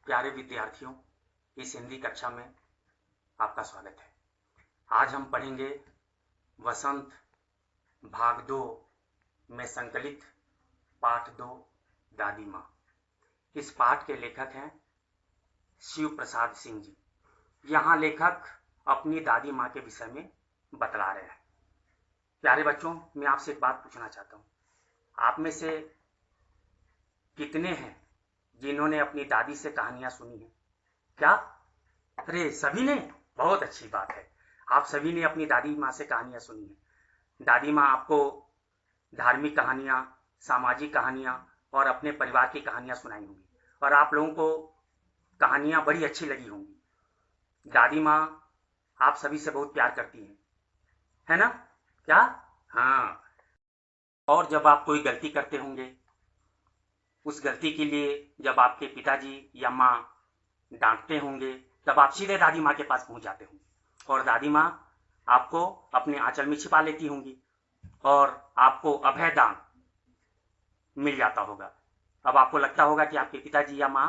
प्यारे विद्यार्थियों, इस हिंदी कक्षा में आपका स्वागत है। आज हम पढ़ेंगे वसंत भाग 2 में संकलित पाठ 2 दादी माँ। इस पाठ के लेखक हैं शिव प्रसाद सिंह जी। यहाँ लेखक अपनी दादी माँ के विषय में बतला रहे हैं। प्यारे बच्चों, मैं आपसे एक बात पूछना चाहता हूँ, आप में से कितने हैं जिन्होंने अपनी दादी से कहानियां सुनी हैं? क्या? अरे सभी ने? बहुत अच्छी बात है, आप सभी ने अपनी दादी माँ से कहानियां सुनी हैं। दादी माँ आपको धार्मिक कहानियां, सामाजिक कहानियां और अपने परिवार की कहानियां सुनाई होंगी और आप लोगों को कहानियां बड़ी अच्छी लगी होंगी। दादी माँ आप सभी से बहुत प्यार करती हैं, है ना? क्या? हाँ। और जब आप कोई गलती करते होंगे, उस गलती के लिए जब आपके पिताजी या माँ डांटते होंगे, तब आप सीधे दादी माँ के पास पहुंच जाते होंगे और दादी माँ आपको अपने आंचल में छिपा लेती होंगी और आपको अभय दान मिल जाता होगा। अब आपको लगता होगा कि आपके पिताजी या माँ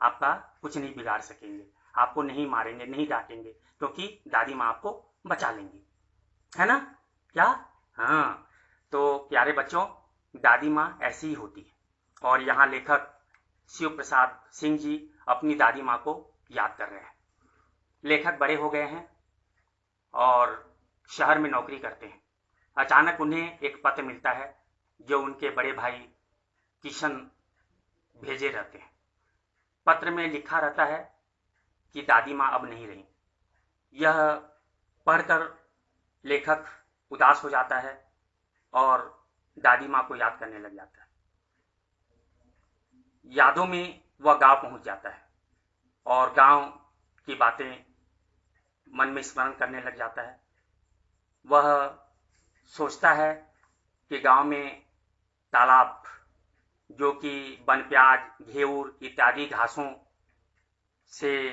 आपका कुछ नहीं बिगाड़ सकेंगे, आपको नहीं मारेंगे, नहीं डांटेंगे, क्योंकि दादी माँ आपको बचा लेंगी, है ना? क्या? हाँ। तो प्यारे बच्चों, दादी माँ ऐसी ही होती है और यहाँ लेखक शिव प्रसाद सिंह जी अपनी दादी माँ को याद कर रहे हैं। लेखक बड़े हो गए हैं और शहर में नौकरी करते हैं। अचानक उन्हें एक पत्र मिलता है जो उनके बड़े भाई किशन भेजे रहते हैं। पत्र में लिखा रहता है कि दादी माँ अब नहीं रही। यह पढ़कर लेखक उदास हो जाता है और दादी माँ को याद करने लग जाता है। यादों में वह गांव पहुंच जाता है और गांव की बातें मन में स्मरण करने लग जाता है। वह सोचता है कि गांव में तालाब, जो कि बनप्याज, घेऊर इत्यादि घासों से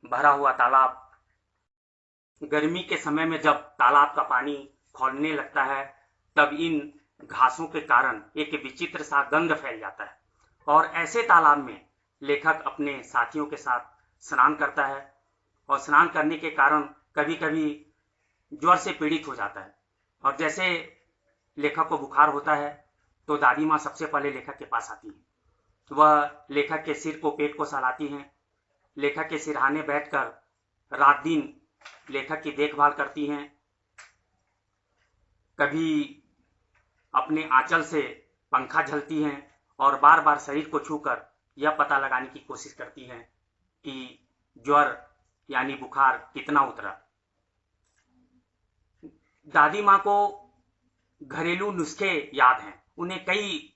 भरा हुआ तालाब, गर्मी के समय में जब तालाब का पानी खौलने लगता है, तब इन घासों के कारण एक विचित्र सा गंध फैल जाता है और ऐसे तालाब में लेखक अपने साथियों के साथ स्नान करता है और स्नान करने के कारण कभी कभी ज्वर से पीड़ित हो जाता है और जैसे लेखक को बुखार होता है तो दादी माँ सबसे पहले लेखक के पास आती है। वह लेखक के सिर को, पेट को सहलाती हैं, लेखक के सिरहाने बैठकर रात दिन लेखक की देखभाल करती हैं। कभी अपने आंचल से पंखा झलती हैं और बार बार शरीर को छूकर यह पता लगाने की कोशिश करती हैं कि ज्वर यानी बुखार कितना उतरा। दादी माँ को घरेलू नुस्खे याद हैं, उन्हें कई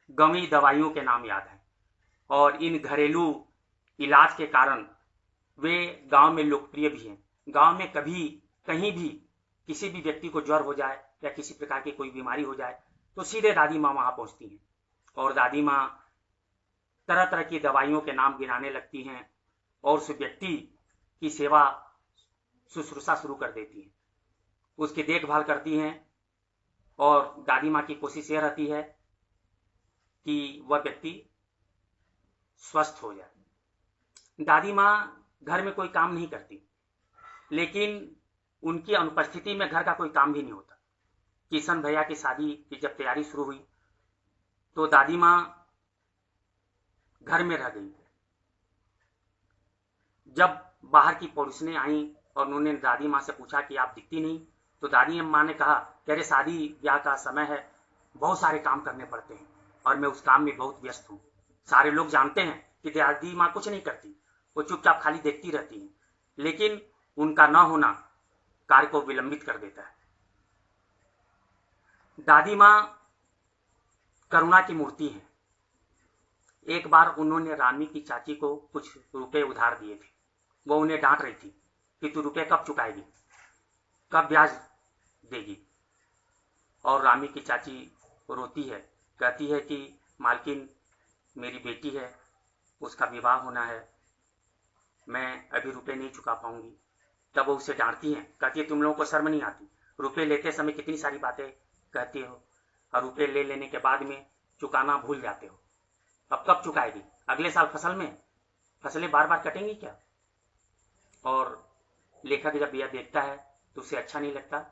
गंवी दवाइयों के नाम याद हैं और इन घरेलू इलाज के कारण वे गांव में लोकप्रिय भी हैं। गांव में कभी कहीं भी किसी भी व्यक्ति को ज्वर हो जाए या किसी प्रकार की कोई बीमारी हो जाए तो सीधे दादी माँ वहां पहुंचती हैं और दादी माँ तरह तरह की दवाइयों के नाम गिनाने लगती हैं और उस व्यक्ति की सेवा शुश्रूषा शुरू कर देती हैं, उसकी देखभाल करती हैं और दादी माँ की कोशिश यह रहती है कि वह व्यक्ति स्वस्थ हो जाए। दादी माँ घर में कोई काम नहीं करती, लेकिन उनकी अनुपस्थिति में घर का कोई काम भी नहीं होता। किशन भैया की शादी की जब तैयारी शुरू हुई तो दादी माँ घर में रह गई। जब बाहर की पड़ोसनें आई और उन्होंने दादी माँ से पूछा कि आप दिखती नहीं, तो दादी माँ ने कहा कि अरे शादी ब्याह का समय है, बहुत सारे काम करने पड़ते हैं और मैं उस काम में बहुत व्यस्त हूँ। सारे लोग जानते हैं कि दादी माँ कुछ नहीं करती, वो चुपचाप खाली देखती रहती है, लेकिन उनका न होना कार्य को विलंबित कर देता है। दादी माँ करुणा की मूर्ति है। एक बार उन्होंने रामी की चाची को कुछ रुपए उधार दिए थे। वो उन्हें डांट रही थी कि तू रुपए कब चुकाएगी, कब ब्याज देगी। और रामी की चाची रोती है, कहती है कि मालकिन मेरी बेटी है, उसका विवाह होना है, मैं अभी रुपए नहीं चुका पाऊंगी। तब वो उसे डांटती हैं, कहती है तुम लोगों को शर्म नहीं आती, रुपए लेते समय कितनी सारी बातें कहती हो और रुपए ले लेने के बाद में चुकाना भूल जाते हो, अब कब चुकाएगी? अगले साल फसलें बार बार कटेंगी क्या? और लेखक जब यह देखता है तो उसे अच्छा नहीं लगता।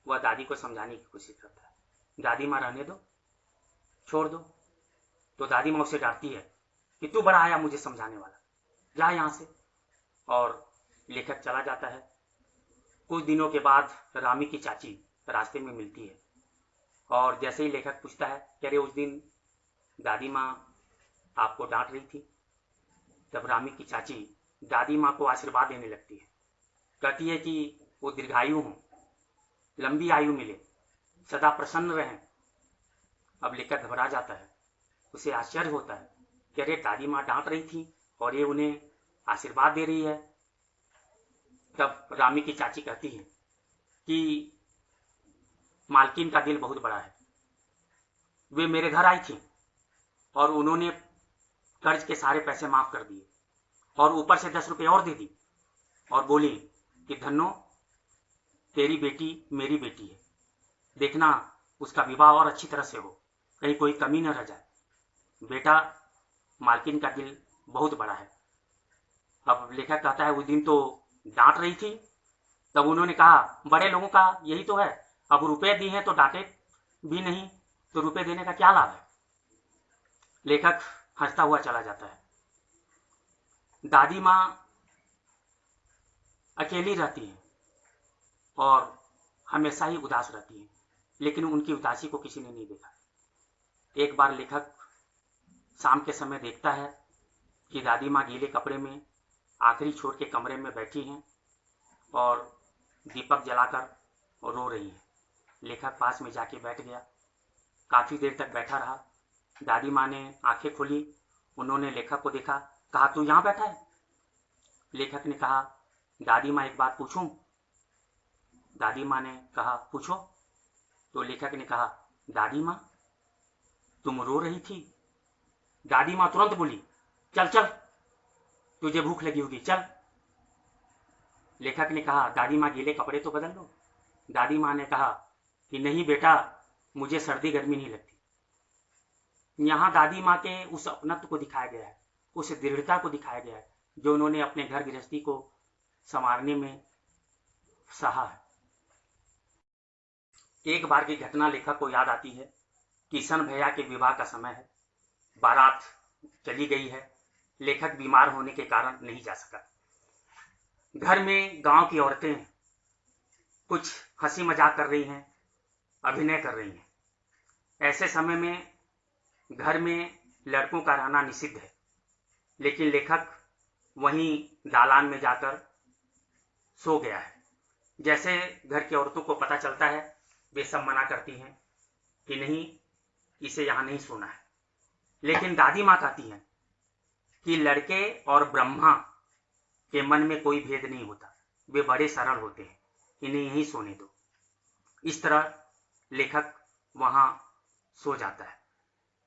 वह दादी को समझाने की कोशिश करता है, दादी माँ रहने दो, छोड़ दो। तो दादी माँ उसे डांटती है कि तू बड़ा आया मुझे समझाने वाला, जा यहाँ से। और लेखक चला जाता है। कुछ दिनों के बाद रामी की चाची रास्ते में मिलती है और जैसे ही लेखक पूछता है कि अरे उस दिन दादी माँ आपको डांट रही थी, तब रामी की चाची दादी माँ को आशीर्वाद देने लगती है। कहती है कि वो दीर्घायु हों, लंबी आयु मिले, सदा प्रसन्न रहें। अब लेखक घबरा जाता है, उसे आश्चर्य होता है कि अरे दादी माँ डांट रही थी और ये उन्हें आशीर्वाद दे रही है। तब रामी की चाची कहती है कि मालकिन का दिल बहुत बड़ा है, वे मेरे घर आई थी और उन्होंने कर्ज के सारे पैसे माफ कर दिए और ऊपर से 10 रुपए और दे दी और बोली कि धन्नो, तेरी बेटी मेरी बेटी है, देखना उसका विवाह और अच्छी तरह से हो, कहीं कोई कमी न रह जाए। बेटा, मालकिन का दिल बहुत बड़ा है। अब लेखक कहता है उस दिन तो डांट रही थी, तब उन्होंने कहा बड़े लोगों का यही तो है, अब रुपए दिए हैं तो डांटे भी नहीं तो रुपए देने का क्या लाभ है। लेखक हंसता हुआ चला जाता है। दादी माँ अकेली रहती है और हमेशा ही उदास रहती है, लेकिन उनकी उदासी को किसी ने नहीं देखा। एक बार लेखक शाम के समय देखता है कि दादी माँ गीले कपड़े में आखिरी छोर के कमरे में बैठी हैं और दीपक जलाकर रो रही हैं। लेखक पास में जाके बैठ गया, काफी देर तक बैठा रहा। दादी माँ ने आंखें खोली, उन्होंने लेखक को देखा, कहा तू यहाँ बैठा है? लेखक ने कहा दादी माँ एक बात पूछूं? दादी माँ ने कहा पूछो। तो लेखक ने कहा दादी माँ तुम रो रही थी? दादी माँ तुरंत बोली चल चल, तुझे भूख लगी होगी, चल। लेखक ने कहा दादी माँ गीले कपड़े तो बदल लो। दादी माँ ने कहा कि नहीं बेटा, मुझे सर्दी गर्मी नहीं लगती। यहाँ दादी माँ के उस अपनत्व को दिखाया गया है, उस दृढ़ता को दिखाया गया है जो उन्होंने अपने घर गृहस्थी को संवारने में सहा है। एक बार की घटना लेखक को याद आती है। किशन भैया के विवाह का समय है, बारात चली गई है, लेखक बीमार होने के कारण नहीं जा सका। घर में गांव की औरतें कुछ हंसी मजाक कर रही हैं, अभिनय कर रही हैं। ऐसे समय में घर में लड़कों का रहना निषिद्ध है, लेकिन लेखक वहीं दालान में जाकर सो गया है। जैसे घर की औरतों को पता चलता है, वे सब मना करती हैं कि नहीं, इसे यहाँ नहीं सोना है। लेकिन दादी माँ कहती हैं कि लड़के और ब्रह्मा के मन में कोई भेद नहीं होता, वे बड़े सरल होते हैं, इन्हें यहीं सोने दो। इस तरह लेखक वहां सो जाता है।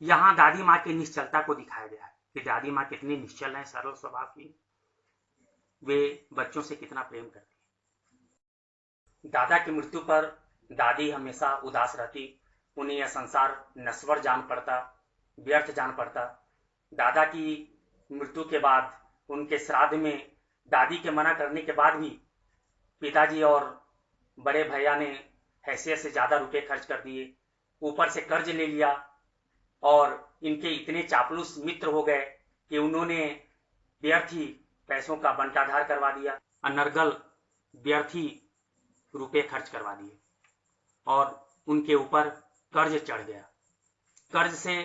यहाँ दादी माँ की निश्चलता को दिखाया गया है कि दादी माँ कितनी निश्चल है, सरल स्वभाव की, वे बच्चों से कितना प्रेम करती है। दादा की मृत्यु पर दादी हमेशा उदास रहती, उन्हें यह संसार नश्वर जान पड़ता, व्यर्थ जान पड़ता। दादा की मृत्यु के बाद उनके श्राद्ध में दादी के मना करने के बाद भी पिताजी और बड़े भैया ने हैसियत से ज्यादा रुपए खर्च कर दिए, ऊपर से कर्ज ले लिया और इनके इतने चापलूस मित्र हो गए कि उन्होंने व्यर्थ ही पैसों का बंटाधार करवा दिया, अनर्गल व्यर्थ ही रुपए खर्च करवा दिए और उनके ऊपर कर्ज चढ़ गया। कर्ज से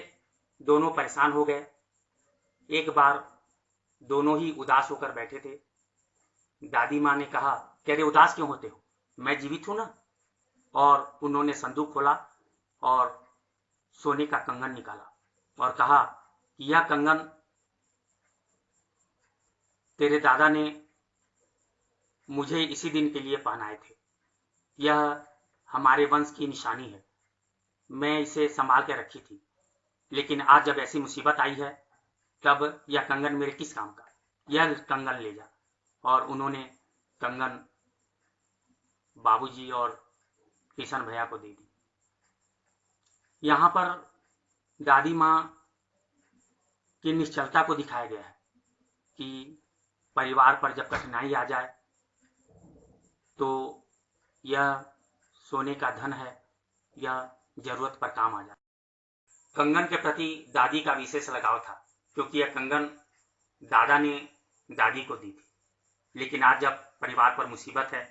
दोनों परेशान हो गए। एक बार दोनों ही उदास होकर बैठे थे। दादी माँ ने कहा कि अरे उदास क्यों होते हो, मैं जीवित हूं ना। और उन्होंने संदूक खोला और सोने का कंगन निकाला और कहा कि यह कंगन तेरे दादा ने मुझे इसी दिन के लिए पहनाए थे, यह हमारे वंश की निशानी है, मैं इसे संभाल के रखी थी, लेकिन आज जब ऐसी मुसीबत आई है तब यह कंगन मेरे किस काम का, यह कंगन ले जा। और उन्होंने कंगन बाबूजी और किशन भैया को दे दी। यहाँ पर दादी माँ की निश्चलता को दिखाया गया है कि परिवार पर जब कठिनाई आ जाए तो यह सोने का धन है, यह जरूरत पर काम आ जाए। कंगन के प्रति दादी का विशेष लगाव था, क्योंकि यह कंगन दादा ने दादी को दी थी। लेकिन आज जब परिवार पर मुसीबत है,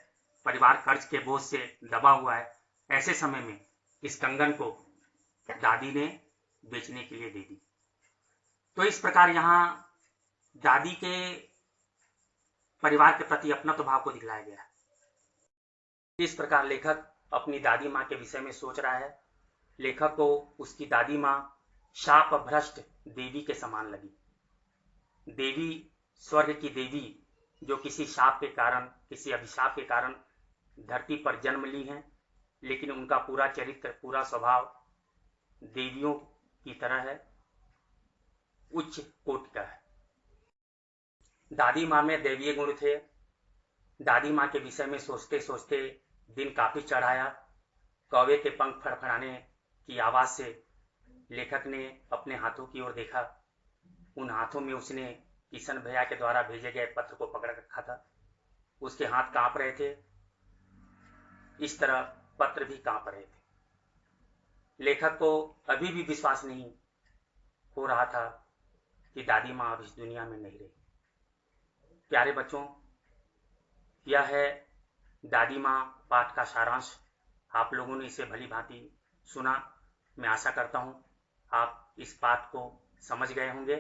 परिवार कर्ज के बोझ से दबा हुआ है, ऐसे समय में इस कंगन को दादी ने बेचने के लिए दे दी। तो इस प्रकार यहाँ दादी के परिवार के प्रति अपनत्व भाव को दिखलाया गया है। इस प्रकार लेखक अपनी दादी माँ के विषय में सोच रहा है। लेखक को उसकी दादी माँ शाप भ्रष्ट देवी के समान लगी। देवी स्वर्ग की देवी जो किसी शाप के कारण, किसी अभिशाप के कारण धरती पर जन्म ली हैं, लेकिन उनका पूरा चरित्र, पूरा स्वभाव देवियों की तरह है, उच्च कोटि का है। दादी माँ में दैवीय गुण थे। दादी माँ के विषय में सोचते सोचते दिन काफी चढ़ाया। कौवे के पंख फड़फड़ाने की आवाज से लेखक ने अपने हाथों की ओर देखा। उन हाथों में उसने किशन भैया के द्वारा भेजे गए पत्र को पकड़ रखा था। उसके हाथ कांप रहे थे, इस तरह पत्र भी कांप रहे थे। लेखक को अभी भी विश्वास नहीं हो रहा था कि दादी माँ अब इस दुनिया में नहीं रही। प्यारे बच्चों, यह है दादी माँ पाठ का सारांश। आप लोगों ने इसे भली भांति सुना। मैं आशा करता हूं आप इस पाठ को समझ गए होंगे।